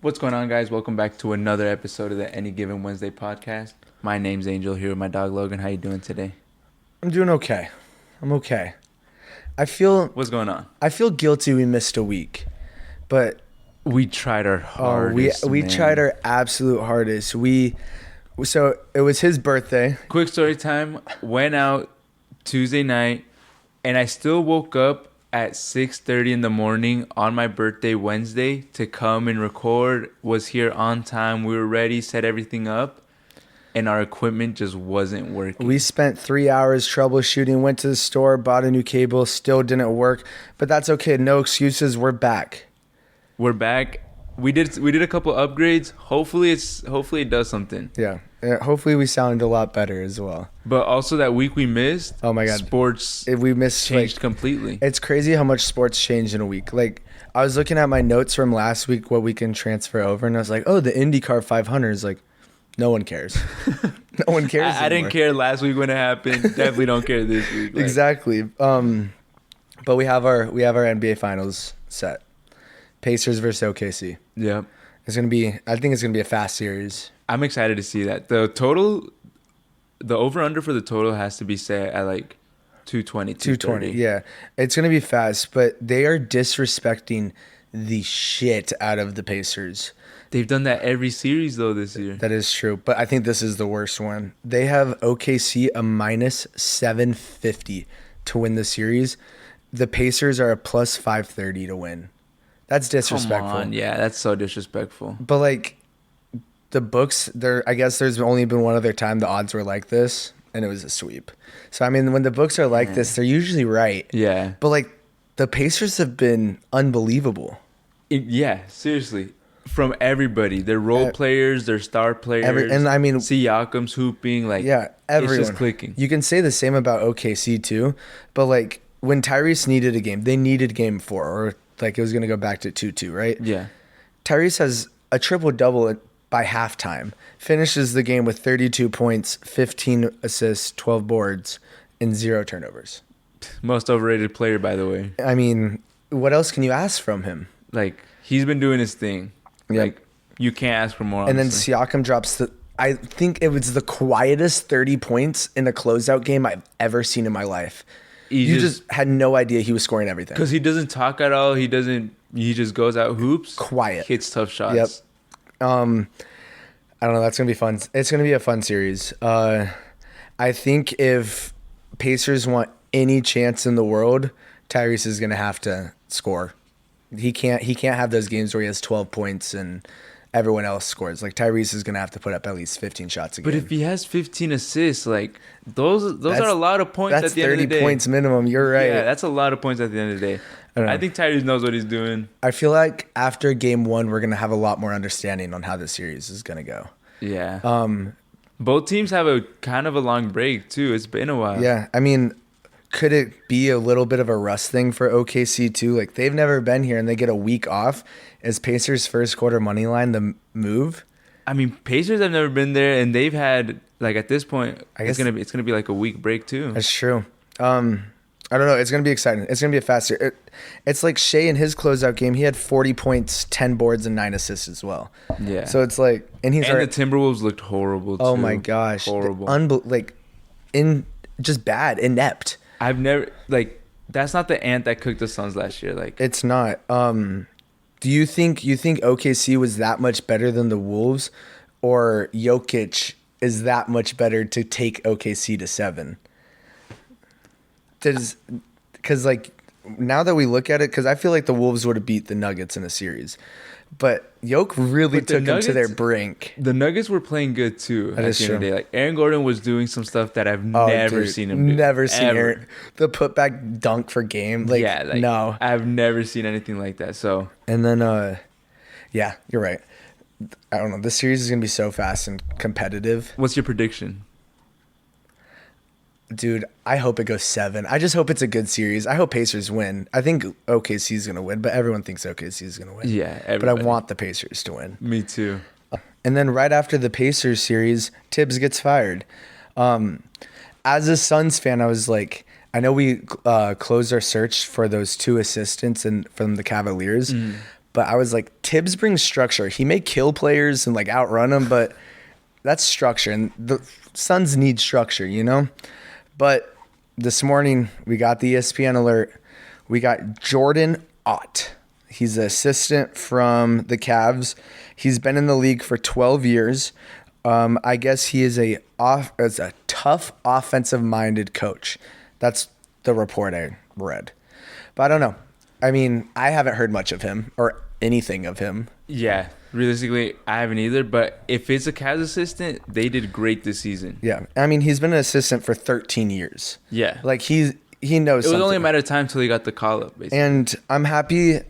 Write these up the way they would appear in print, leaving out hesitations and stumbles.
What's going on, guys? Welcome back to another episode of the Any Given Wednesday podcast. My name's Angel, here with my dog Logan. How you doing today? I'm doing okay. I'm okay. What's going on? I feel guilty we missed a week, but We tried our hardest. we tried our absolute hardest. So it was his birthday. Quick story time. Went out Tuesday night, and I still woke up at 6:30 in the morning on my birthday Wednesday to come and record. Was here on time. We were ready, set everything up, and our equipment just wasn't working. We spent 3 hours troubleshooting, went to the store, bought a new cable, still didn't work, but that's okay. No excuses. We're back. We're back. We did a couple upgrades. Hopefully it does something. Yeah. Hopefully we sound a lot better as well. But also that week we missed. Oh my God. Sports We missed changed completely. It's crazy how much sports changed in a week. Like, I was looking at my notes from last week, what we can transfer over, and I was like, oh, the IndyCar 500 is like, no one cares. No one cares. I didn't care last week when it happened. Definitely don't care this week. Like, exactly. But we have our NBA finals set. Pacers versus OKC. yeah. I think it's gonna be a fast series. I'm excited to see that. The over-under for the total has to be set at like 220, 220. Yeah. It's gonna be fast, but they are disrespecting the shit out of the Pacers. They've done that every series though this year. That is true, but I think this is the worst one. They have OKC a minus 750 to win the series. The Pacers are a plus 530 to win. That's disrespectful. Come on. Yeah, that's so disrespectful. But like the books, I guess there's only been one other time the odds were like this, and it was a sweep. So I mean, when the books are like this, they're usually right. Yeah. But like the Pacers have been unbelievable. Yeah, seriously. From everybody, their role players, their star players, and I mean, Siakam's hooping, like everyone. It's just clicking. You can say the same about OKC too, but like when Tyrese needed a game, they needed game 4, or like it was gonna go back to 2-2, right? Yeah. Tyrese has a triple-double by halftime, finishes the game with 32 points, 15 assists, 12 boards, and 0 turnovers. Most overrated player, by the way. I mean, what else can you ask from him? Like, he's been doing his thing. Yep. Like, you can't ask for more, honestly. And then Siakam drops I think it was the quietest 30 points in a closeout game I've ever seen in my life. You just had no idea he was scoring everything. Because he doesn't talk at all. He just goes out hoops. Quiet. Hits tough shots. Yep. I don't know. That's going to be fun. It's going to be a fun series. I think if Pacers want any chance in the world, Tyrese is going to have to score. He can't have those games where he has 12 points and everyone else scores. Like, Tyrese is going to have to put up at least 15 shots a game. But if he has 15 assists, like, those are a lot of points at the end of the day. That's 30 points minimum. You're right. Yeah, that's a lot of points at the end of the day. I think Tyrese knows what he's doing. I feel like after game 1, we're going to have a lot more understanding on how the series is going to go. Yeah. Both teams have a kind of a long break, too. It's been a while. Yeah. I mean, could it be a little bit of a rust thing for OKC, too? Like, they've never been here, and they get a week off. Is Pacers' first quarter money line the move? I mean, Pacers have never been there, and they've had, like, at this point, I guess it's gonna be like a week break too. That's true. I don't know. It's gonna be exciting. It's gonna be a faster. It's like Shea in his closeout game. He had 40 points, 10 boards, and 9 assists as well. Yeah. So it's like, and the Timberwolves looked horrible too. Oh my gosh, horrible. Just bad, inept. I've never that's not the ant that cooked the Suns last year. Like, it's not. Do you think OKC was that much better than the Wolves, or Jokic is that much better to take OKC to 7? Because like now that we look at it, because I feel like the Wolves would have beat the Nuggets in a series, but Jokic really took them to their brink. The Nuggets were playing good too. That is true. Of the day. Like, Aaron Gordon was doing some stuff that I've never seen him do. Never seen Aaron. The putback dunk for game. Like, no, I've never seen anything like that. So, and then yeah, you're right. I don't know. This series is gonna be so fast and competitive. What's your prediction? Dude, I hope it goes 7. I just hope it's a good series. I hope Pacers win. I think OKC is going to win, but everyone thinks OKC is going to win. Yeah, everybody. But I want the Pacers to win. Me too. And then right after the Pacers series, Tibbs gets fired. As a Suns fan, I was like, I know we closed our search for those 2 assistants from the Cavaliers, But I was like, Tibbs brings structure. He may kill players and like outrun them, but that's structure. And the Suns need structure, you know? But this morning, we got the ESPN alert. We got Jordan Ott. He's an assistant from the Cavs. He's been in the league for 12 years. I guess he is a tough offensive-minded coach. That's the report I read. But I don't know. I mean, I haven't heard much of him or anything of him. Yeah, realistically, I haven't either. But if it's a Cavs assistant, they did great this season. Yeah, I mean, he's been an assistant for 13 years. Yeah, like he knows. It was something. only a matter of time till he got the call up, basically. And I'm happy.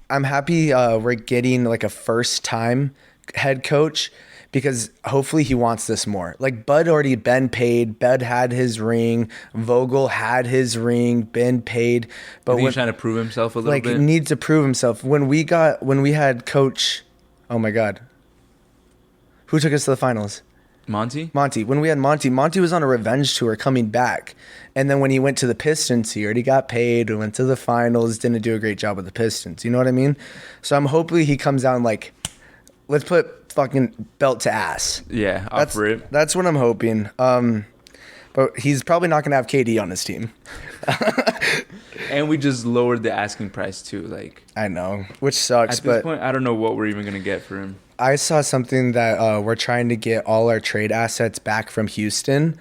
We're getting like a first time head coach, because hopefully he wants this more. Like Bud already been paid. Bud had his ring. Vogel had his ring, been paid. But he's trying to prove himself a little bit. Like needs to prove himself. When we had Coach, oh my God, who took us to the finals? Monty. When we had Monty was on a revenge tour coming back. And then when he went to the Pistons, he already got paid, went to the finals, didn't do a great job with the Pistons. You know what I mean? So I'm hopefully he comes out and like, let's put fucking belt to ass. Yeah, offer it. That's what I'm hoping. But he's probably not going to have KD on his team. And we just lowered the asking price too. Like, I know, which sucks. At this point, I don't know what we're even going to get for him. I saw something that we're trying to get all our trade assets back from Houston.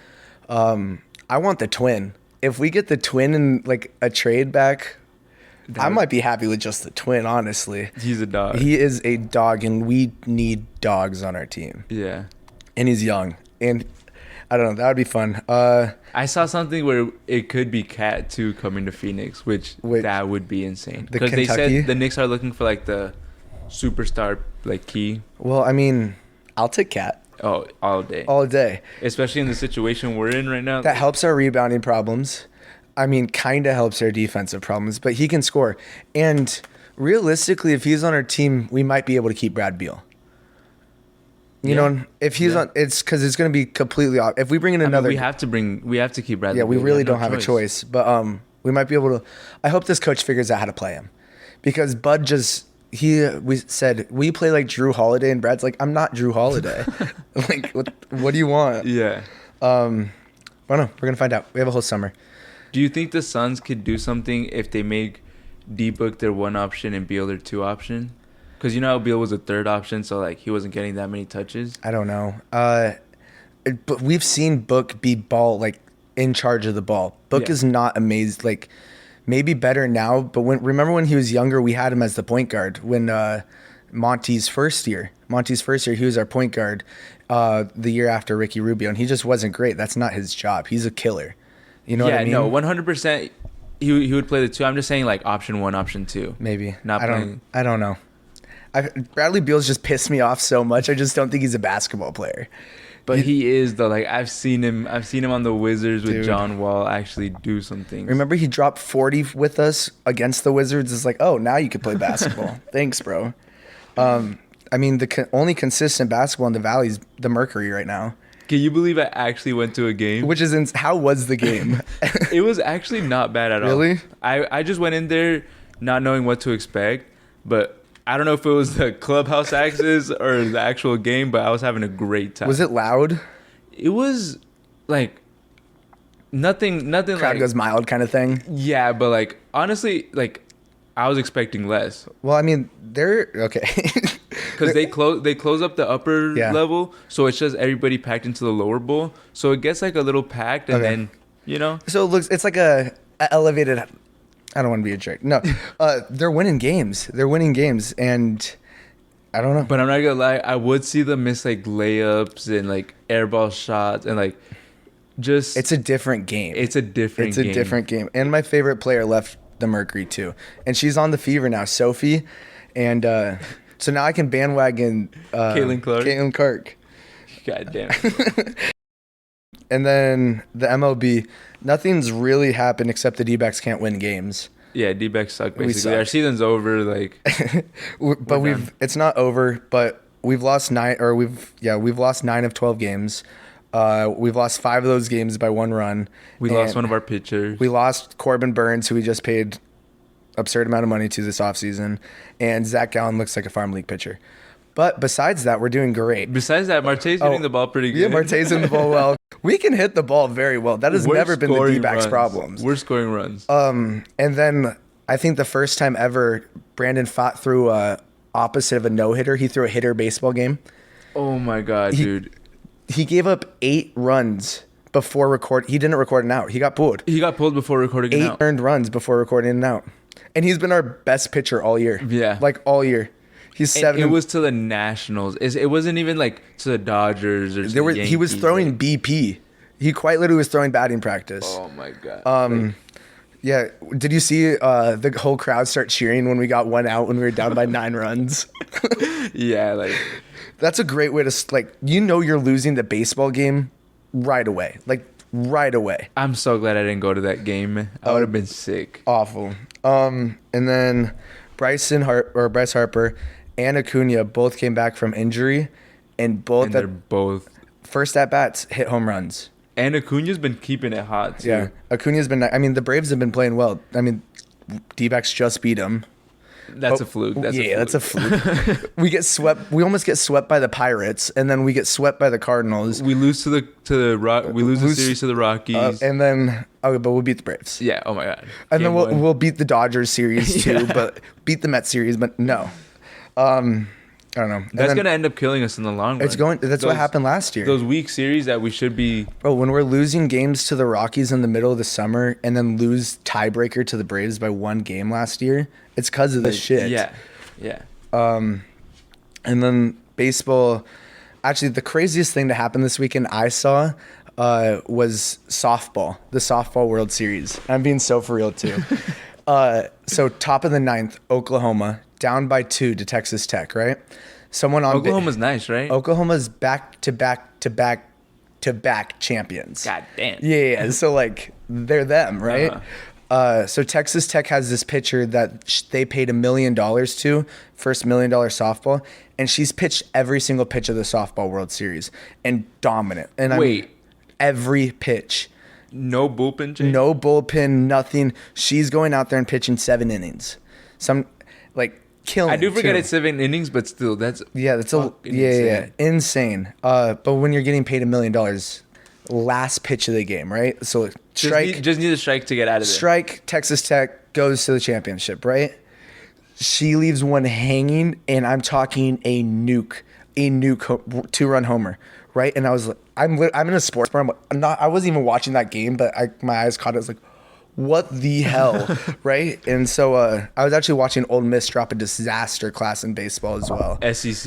I want the twin. If we get the twin and like a trade back, I might be happy with just the twin, honestly. He's a dog. He is a dog, and we need dogs on our team. Yeah. And he's young. And I don't know. That would be fun. I saw something where it could be Cat 2 coming to Phoenix, which that would be insane. Because they said the Knicks are looking for like the superstar like key. Well, I mean, I'll take Cat. Oh, all day. All day. Especially in the situation we're in right now. That helps our rebounding problems. I mean, kind of helps our defensive problems, but he can score. And realistically, if he's on our team, we might be able to keep Brad Beal. You know, if he's on, it's because it's going to be completely off. If we bring in another, we have to keep Brad. Yeah, we really don't have a choice. But we might be able to. I hope this coach figures out how to play him, because Bud we said we play like Drew Holiday, and Brad's like, I'm not Drew Holiday. Like, what do you want? Yeah. I don't know. We're gonna find out. We have a whole summer. Do you think the Suns could do something if they make D-Book their one option and Beal their two option? Because you know how Beal was a third option, so like he wasn't getting that many touches. I don't know. But we've seen Book be ball like in charge of the ball. Book is not amazed. Like maybe better now, but remember when he was younger, we had him as the point guard. When Monty's first year, he was our point guard. The year after Ricky Rubio, and he just wasn't great. That's not his job. He's a killer. You know what I mean? Yeah, no, 100%. He would play the two. I'm just saying like option one, option two. Maybe not playing. I don't know. Bradley Beal's just pissed me off so much. I just don't think he's a basketball player. But he is though. Like I've seen him on the Wizards with John Wall actually do some things. Remember he dropped 40 with us against the Wizards. It's like, oh, now you can play basketball. Thanks, bro. I mean, the only consistent basketball in the Valley is the Mercury right now. Can you believe I actually went to a game? How was the game? It was actually not bad at all. Really? I just went in there not knowing what to expect, but I don't know if it was the clubhouse access or the actual game, but I was having a great time. Was it loud? It was like nothing Crowd goes mild kind of thing. Yeah, but like honestly, like I was expecting less. Well, I mean, they're okay. Because they close up the upper level, so it's just everybody packed into the lower bowl. So it gets like a little packed, and then So it's like a elevated. I don't want to be a jerk. No, they're winning games. And I don't know. But I'm not gonna lie, I would see them miss like layups and like airball shots and like just. It's a different game. It's a different game. And my favorite player left the Mercury too, and she's on the Fever now, Sophie, and. So now I can bandwagon Caitlin Clark. God damn it. And then the MLB, nothing's really happened except the D-backs can't win games. Yeah, D-backs suck basically. Our season's over. Like, but it's not over. But we've lost 9 of 12 games. We've lost 5 of those games by 1 run. We lost one of our pitchers. We lost Corbin Burns, who we just paid absurd amount of money to this offseason, and Zach Gallen looks like a farm league pitcher. But besides that, we're doing great. Besides that, Marte's hitting the ball pretty good. Yeah, Marte's hitting the ball well. We can hit the ball very well. That has never been the D-backs' problems. We're scoring runs. And then I think the first time ever, Brandon fought through opposite of a no-hitter. He threw a hitter baseball game. Oh my God, dude. He gave up 8 runs before record. He didn't record an out. He got pulled. He got pulled before recording an out. 8 earned runs before recording an out. And he's been our best pitcher all year. Yeah. Like all year. He's 7. It was to the Nationals. It wasn't even like to the Dodgers or to the Yankees. He was throwing BP. He quite literally was throwing batting practice. Oh my God. Yeah. Did you see the whole crowd start cheering when we got 1 out when we were down by 9 runs? Yeah, like that's a great way to you're losing the baseball game right away. Like right away. I'm so glad I didn't go to that game. I would have been sick. Awful. And then Bryce Harper and Acuna both came back from injury, and they're both first at bats hit home runs. And Acuna's been keeping it hot too. Yeah, Acuna's been. I mean, the Braves have been playing well. I mean, D-backs just beat them. That's a fluke. That's a fluke. We get swept. We almost get swept by the Pirates, and then we get swept by the Cardinals. We lose the series to the Rockies, and then but we'll beat the Braves. Yeah. Oh my God. And then we'll beat the Dodgers series too, but beat the Mets series, but no. I don't know. That's gonna end up killing us in the long run. That's what happened last year. Those weak series that we should be. Bro, when we're losing games to the Rockies in the middle of the summer and then lose tiebreaker to the Braves by 1 game last year, it's because of this shit. Yeah. And then baseball. Actually, the craziest thing to happen this weekend I saw was softball, the softball World Series. I'm being so for real too. So top of the 9th, Oklahoma down by 2 to Texas Tech, right? Oklahoma's nice, right? Oklahoma's back to back champions. God damn. Yeah. So like they're them, right? So Texas Tech has this pitcher that they paid $1 million to, first $1 million softball, and she's pitched every single pitch of the softball World Series and dominant. And I mean, every pitch. No bullpen, Jake? No bullpen, nothing. She's going out there and pitching 7 innings. Killing. I do forget it's 7 innings, but still, that's insane. Insane. But when you're getting paid $1 million, last pitch of the game, right? So strike, just need a strike to get out of there. Strike. Texas Tech goes to the championship, right? She leaves one hanging, and I'm talking a nuke 2-run homer, right? And I was like, I'm in a sports bar. I wasn't even watching that game, but my eyes caught it. I was like, what the hell, right? And so I was actually watching Ole Miss drop a disaster class in baseball as well. SEC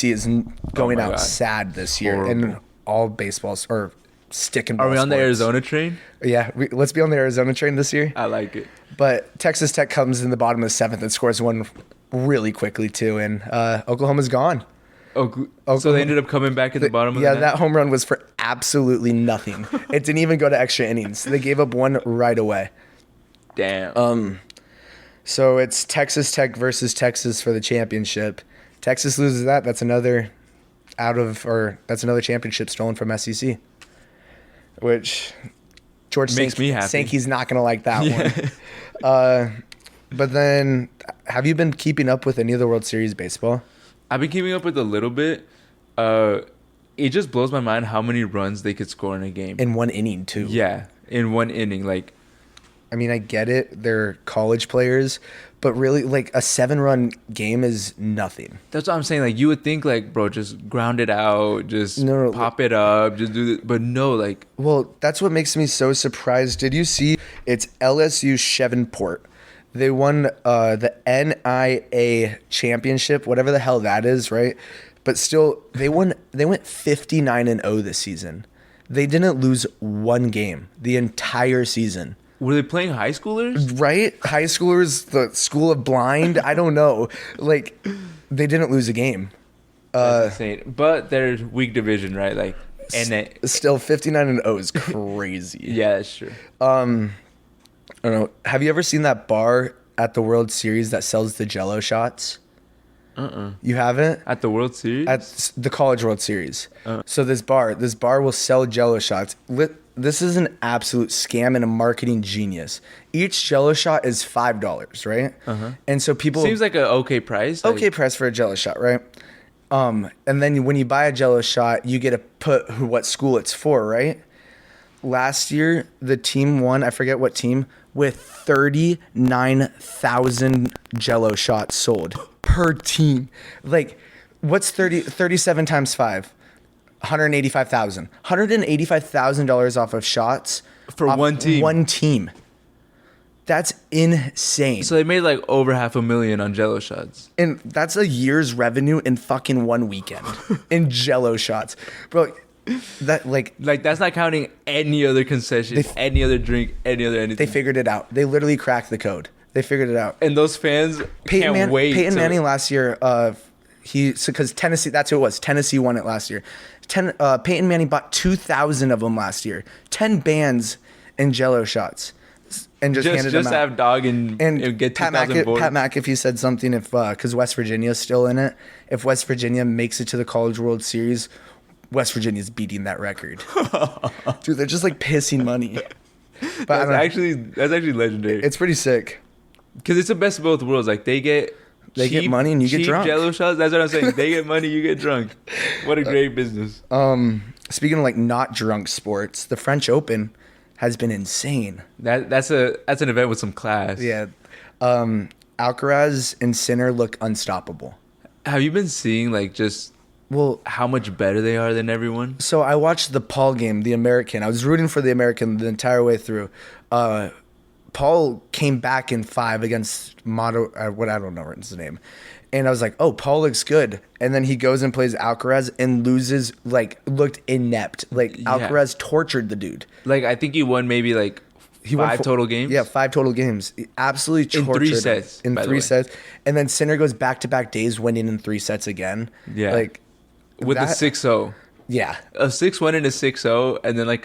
is going out sad this year. Horrible. And all baseballs are sticking. Are we on the Arizona train? Yeah, let's be on the Arizona train this year. I like it. But Texas Tech comes in the bottom of the 7th and scores one really quickly too, and Oklahoma's gone. So they ended up coming back at the bottom of the 9th? Yeah, that home run was for absolutely nothing. It didn't even go to extra innings. They gave up one right away. Damn. So it's Texas Tech versus Texas for the championship. Texas loses that. That's another championship stolen from SEC. Which George makes me happy. Sankey's not going to like that one. But then, have you been keeping up with any of the World Series baseball? I've been keeping up with a little bit. It just blows my mind how many runs they could score in a game. In 1 inning, too. Yeah, in 1 inning. I mean, I get it. They're college players. But really, a 7-run game is nothing. That's what I'm saying. You would think, bro, just ground it out. Just pop it up. Just do it. But no, Well, that's what makes me so surprised. Did you see? It's LSU Shreveport. They won the NIA championship, whatever the hell that is, right? But still, they went 59-0 this season. They didn't lose 1 game the entire season. Were they playing high schoolers? Right? High schoolers, the school of blind. I don't know. They didn't lose a game. That's insane. But they're weak division, right? Still 59-0 is crazy. Yeah, that's true. I don't know. Have you ever seen that bar at the World Series that sells the Jell-O shots? You haven't? At the World Series? At the College World Series. So this bar will sell Jell-O shots. this is an absolute scam and a marketing genius. Each Jello shot is $5, right? And so people Seems like a okay price. Like, okay price for a Jello shot, right? And then when you buy a Jello shot, you get to put what school it's for, right? Last year, the team won, I forget what team, with 39,000 Jello shots sold per team. Like, what's 37 times 5? $185,000. $185,000 off of shots For off one team. One team. That's insane. So they made like over $500,000 on Jello shots. And that's a year's revenue in fucking one weekend in Jello shots. Bro, that like that's not counting any other concession, any other drink, any other anything. they figured it out. They literally cracked the code. They figured it out. And those fans can't wait. Peyton Manning last year, because Tennessee, that's who it was. Tennessee won it last year. Peyton Manning bought 2,000 of them last year. 10 bands and Jello shots, and just handed them out. Just have dog and get Pat 2,000 board. Pat McAfee said something because West Virginia's still in it. If West Virginia makes it to the College World Series, West Virginia's beating that record. Dude, they're just like pissing money. But That's actually legendary. it's pretty sick. Because it's the best of both worlds. Like they get money and you get drunk. Jello shots. That's what I'm saying. They get money, you get drunk. What a great business. Speaking of like not drunk sports, the French Open has been insane. That's an event with some class. Yeah. Alcaraz and Sinner look unstoppable. Have you been seeing like just how much better they are than everyone? So I watched the Paul game, the American. I was rooting for the American the entire way through. Paul came back in 5 against I don't know his name. And I was like, oh, Paul looks good. And then he goes and plays Alcaraz and loses, looked inept. Alcaraz tortured the dude. I think he won maybe He won 5 total games? Yeah, 5 total games. He absolutely tortured In 3 sets. In 3 sets. And then Sinner goes back-to-back days winning in 3 sets again. Yeah. With a 6-0. Yeah. A 6-1 and a 6-0, and then a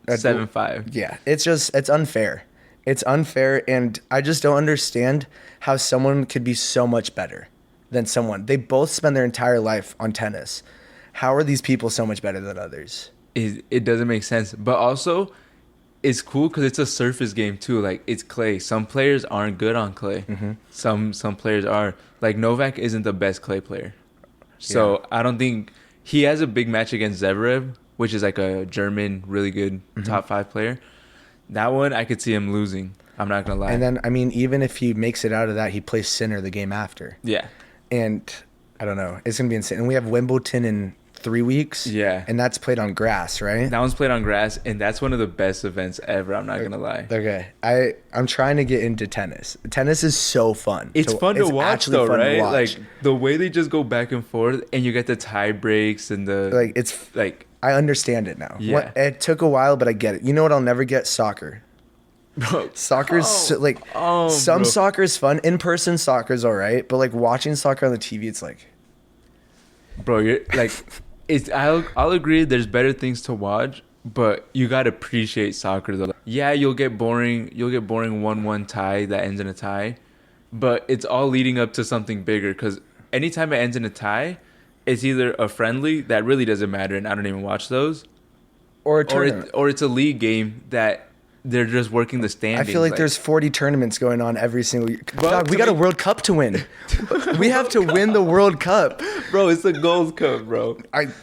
7-5. Yeah. It's unfair. It's unfair, and I just don't understand how someone could be so much better than someone. They both spend their entire life on tennis. How are these people so much better than others? It doesn't make sense. But also, it's cool because it's a surface game, too. It's clay. Some players aren't good on clay. Mm-hmm. Some players are. Novak isn't the best clay player. So I don't think... He has a big match against Zverev, which is a German, really good top 5 player. That one, I could see him losing. I'm not going to lie. And then, even if he makes it out of that, he plays Sinner the game after. Yeah. And I don't know. It's going to be insane. And we have Wimbledon in 3 weeks. Yeah. And that's played on grass, right? That one's played on grass, and that's one of the best events ever. I'm not going to lie. Okay. I'm trying to get into tennis. Tennis is so fun. It's fun to watch, though, right? The way they just go back and forth, and you get the tie breaks and the... I understand it now. Yeah. It took a while, but I get it. You know what I'll never get? Soccer. Bro. Soccer's some soccer is fun. In-person soccer's all right, but watching soccer on the TV, it's Bro, you're I'll agree there's better things to watch, but you got to appreciate soccer though. Yeah, you'll get boring 1-1 tie that ends in a tie, but it's all leading up to something bigger cuz anytime it ends in a tie, it's either a friendly that really doesn't matter and I don't even watch those, or a tournament. Or it's a league game that they're just working the standings. I feel there's 40 tournaments going on every single year. God, we got a World Cup to win. We have to win the World Cup. Bro, it's the Gold Cup, bro.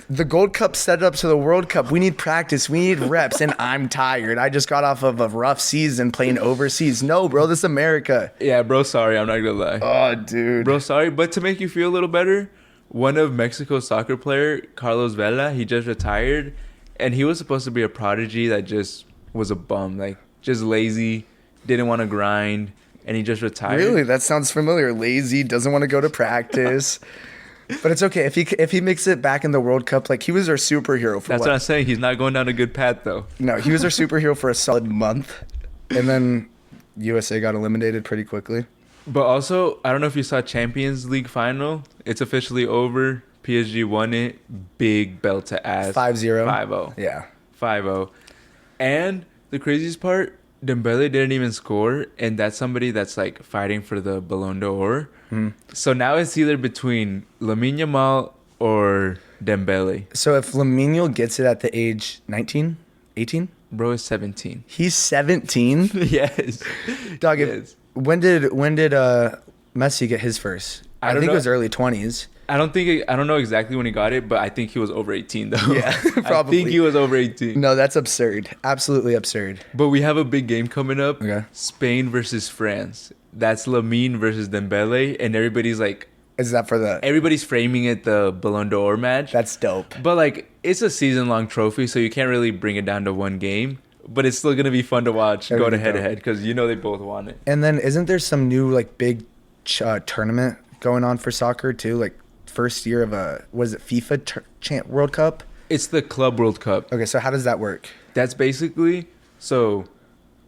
The Gold Cup set up to the World Cup. We need practice. We need reps, and I'm tired. I just got off of a rough season playing overseas. No, bro, this is America. Yeah, bro, sorry. I'm not going to lie. Oh, dude. Bro, sorry. But to make you feel a little better, one of Mexico's soccer player, Carlos Vela, he just retired, and he was supposed to be a prodigy that just was a bum, just lazy, didn't want to grind, and he just retired. Really? That sounds familiar. Lazy, doesn't want to go to practice. But it's okay. If he makes it back in the World Cup, he was our superhero for That's what I'm saying. He's not going down a good path, though. No, he was our superhero for a solid month. And then USA got eliminated pretty quickly. But also, I don't know if you saw Champions League final. It's officially over. PSG won it. Big belt to ass. 5-0. 5-0. Yeah. 5-0. And the craziest part, Dembele didn't even score. And that's somebody that's fighting for the Ballon d'Or. So now it's either between Lamine Yamal or Dembele. So if Lamine gets it at the age 19, 18? Bro is 17. He's 17. Yes. Dog. Yes. When did Messi get his first? I think know. it was early 20s. I don't know exactly when he got it, but I think he was over 18 though. Yeah, probably. I think he was over 18. No, that's absurd. Absolutely absurd. But we have a big game coming up. Okay. Spain versus France. That's Lamine versus Dembele, and everybody's like, Is that for the... everybody's framing it the Ballon d'Or match. That's dope. But like, it's a season-long trophy, so you can't really bring it down to one game. But it's still gonna be fun to watch. That'd Go to be head to dope. head because you know they both want it. And then isn't there some new like big tournament going on for soccer too? Like first year of was it FIFA World Cup? It's the Club World Cup. Okay, so how does that work? That's basically so.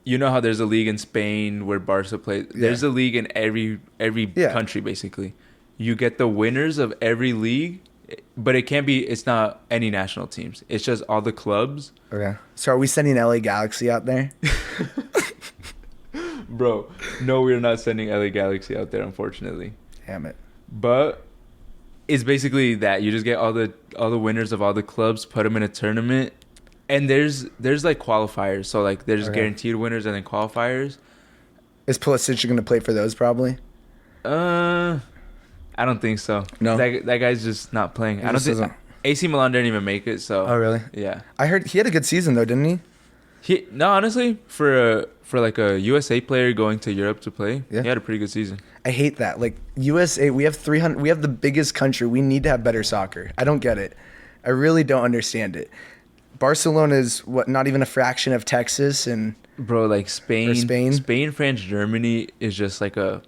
You know how there's a league in Spain where Barca plays. There's a league in every country basically. You get the winners of every league, but it's not any national teams. It's just all the clubs. Okay. So are we sending LA Galaxy out there? Bro, no, we're not sending LA Galaxy out there, unfortunately. Damn it. But it's basically that you just get all the winners of all the clubs, put them in a tournament, and there's like qualifiers. So like there's guaranteed winners and then qualifiers. Is Pulisic going to play for those probably? I don't think so. No, that guy's just not playing. I don't think AC Milan didn't even make it. So. Oh really? Yeah. I heard he had a good season though, didn't he? No, honestly, for like a USA player going to Europe to play, he had a pretty good season. I hate that. Like USA, we have the biggest country. We need to have better soccer. I don't get it. I really don't understand it. Barcelona is not even a fraction of Texas and bro, like Spain, France, Germany is just like a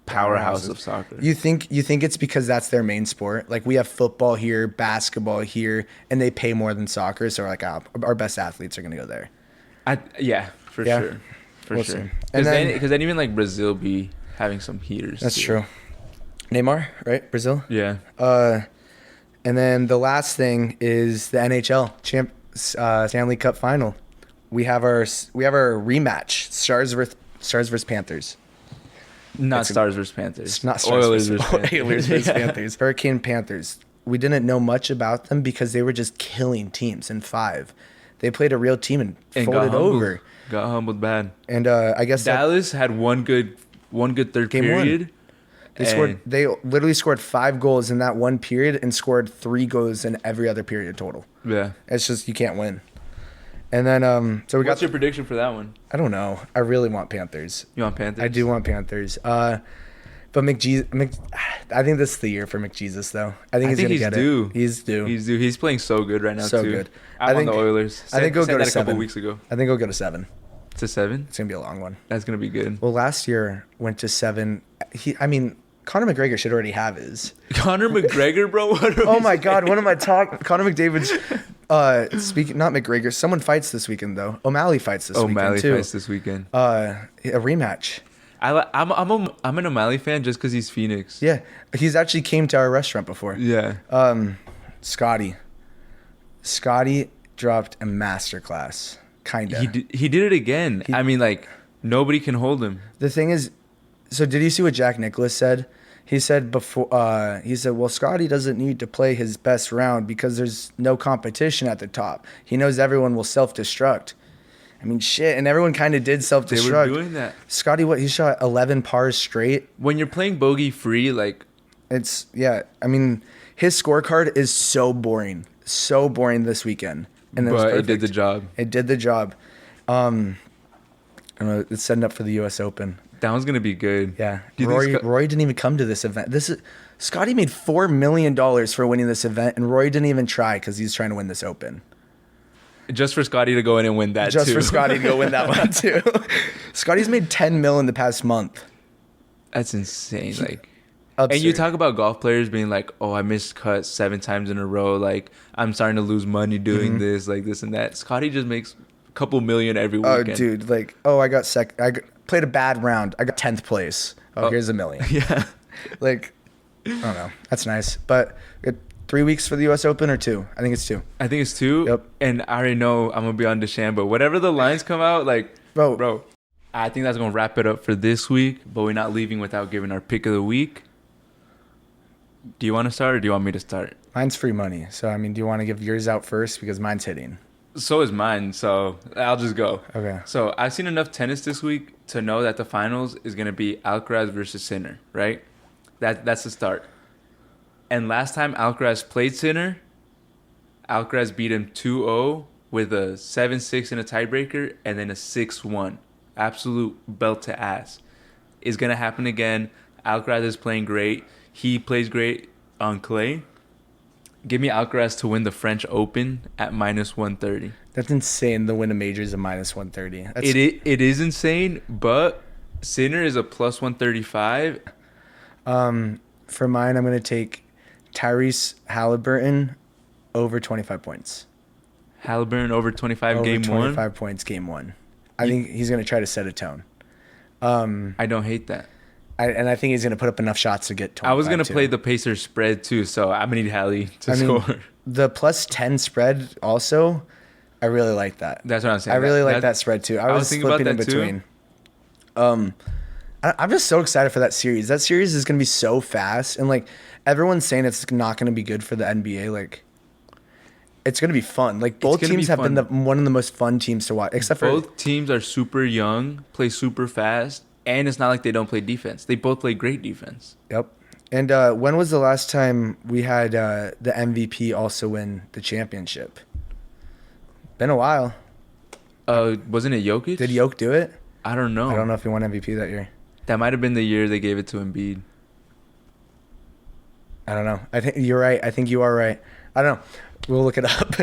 powerhouse of soccer. You think it's because that's their main sport? Like we have football here, basketball here, and they pay more than soccer, so like our best athletes are going to go there. For sure. Because then even like Brazil be having some heaters. That's too. true. Neymar, right? Brazil. Yeah. And then the last thing is the NHL Stanley Cup final. We have our rematch: Stars versus Panthers. Not Stars versus Panthers. Not Stars Oilers versus Panthers. Oilers versus Panthers. Hurricane Panthers. We didn't know much about them because they were just killing teams in 5. They played a real team and folded over. Got humbled bad. And I guess Dallas had one good third Game period. They literally scored 5 goals in that one period and scored 3 goals in every other period total. Yeah. It's just you can't win. And then What's your prediction for that one? I don't know. I really want Panthers. You want Panthers? I do want Panthers. But I think this is the year for McJesus though. I think he's gonna get it. He's due. He's playing so good right now so too. good. I think the Oilers. I think he'll go to 7. A couple weeks ago. I think he'll go to 7. To 7? It's gonna be a long one. That's gonna be good. Well, last year went to 7. Conor McGregor should already have his. Conor McGregor, bro. Oh my God! What am I talking? Conor McDavid's. Speaking, not McGregor. Someone fights this weekend though. O'Malley fights this weekend too. O'Malley fights this weekend. A rematch. I'm an O'Malley fan just because he's Phoenix. Yeah, he's actually came to our restaurant before. Yeah. Scotty dropped a masterclass. Kinda. He did it again. Nobody can hold him. The thing is, so did you see what Jack Nicklaus said? He said well, Scotty doesn't need to play his best round because there's no competition at the top. He knows everyone will self-destruct. I mean, shit, and everyone kind of did self-destruct. They were doing that. Scotty, he shot 11 pars straight. When you're playing bogey-free, like... his scorecard is so boring this weekend. And but it did the job. It did the job. I don't know, it's setting up for the U.S. Open. That one's gonna be good. Yeah, Rory didn't even come to this event. Scotty made $4 million for winning this event, and Rory didn't even try because he's trying to win this Open. Just for Scotty to go in and win that. Just for Scotty to go win that one too. Scotty's made $10 million in the past month. That's insane. Like, absurd. And you talk about golf players being like, "Oh, I missed cut 7 times in a row. Like, I'm starting to lose money doing this, like this and that." Scotty just makes a couple million every weekend. Oh, dude, like, I got played a bad round. I got 10th place. Here's $1 million. Yeah. Like, I don't know. That's nice. But 3 weeks for the U.S. Open or 2? I think it's 2. I think it's 2. Yep. And I already know I'm going to be on DeChambeau. Whatever the lines come out, like, bro. I think that's going to wrap it up for this week. But we're not leaving without giving our pick of the week. Do you want to start or do you want me to start? Mine's free money. So, do you want to give yours out first? Because mine's hitting. So is mine, so I'll just go. Okay. So I've seen enough tennis this week to know that the finals is gonna be Alcaraz versus Sinner, right? That's the start. And last time Alcaraz played Sinner, Alcaraz beat him 2-0 with a 7-6 in a tiebreaker and then a 6-1. Absolute belt to ass. Is gonna happen again. Alcaraz is playing great. He plays great on clay. Give me Alcaraz to win the French Open at -130. That's insane. The win a major is a -130. It is insane, but Sinner is a +135. For mine, I'm going to take Tyrese Halliburton over 25 points. Halliburton over 25 Over game 25 one. points game one. I think he's going to try to set a tone. I don't hate that. And I think he's going to put up enough shots to get 25 I was going to too. play the Pacers spread too, so I'm going to need Hallie to score. The +10 spread also, I really like that. That's what I'm saying. I really like that spread too. I was thinking about flipping in that too. between. I'm just so excited for that series. That series is going to be so fast. And, like, everyone's saying it's not going to be good for the NBA. Like, it's going to be fun. Like, both teams have been one of the most fun teams to watch. Except for both teams are super young, play super fast, and it's not like they don't play defense. They both play great defense. Yep. And when was the last time we had the MVP also win the championship? Been a while. Wasn't it Jokic? Did Jokic do it? I don't know. I don't know if he won MVP that year. That might have been the year they gave it to Embiid. I don't know. I think you're right. I think you are right. I don't know. We'll look it up.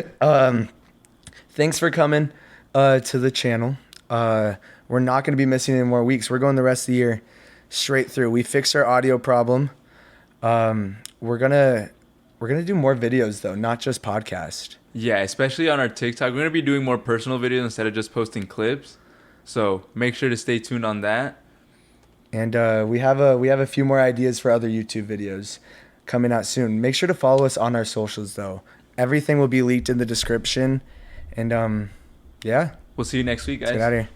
Thanks for coming to the channel. We're not going to be missing any more weeks. We're going the rest of the year straight through. We fixed our audio problem. We're gonna do more videos though, not just podcast. Yeah, especially on our TikTok. We're gonna be doing more personal videos instead of just posting clips. So make sure to stay tuned on that. And we have a few more ideas for other YouTube videos coming out soon. Make sure to follow us on our socials though. Everything will be linked in the description. And yeah. We'll see you next week, guys. Let's get out of here.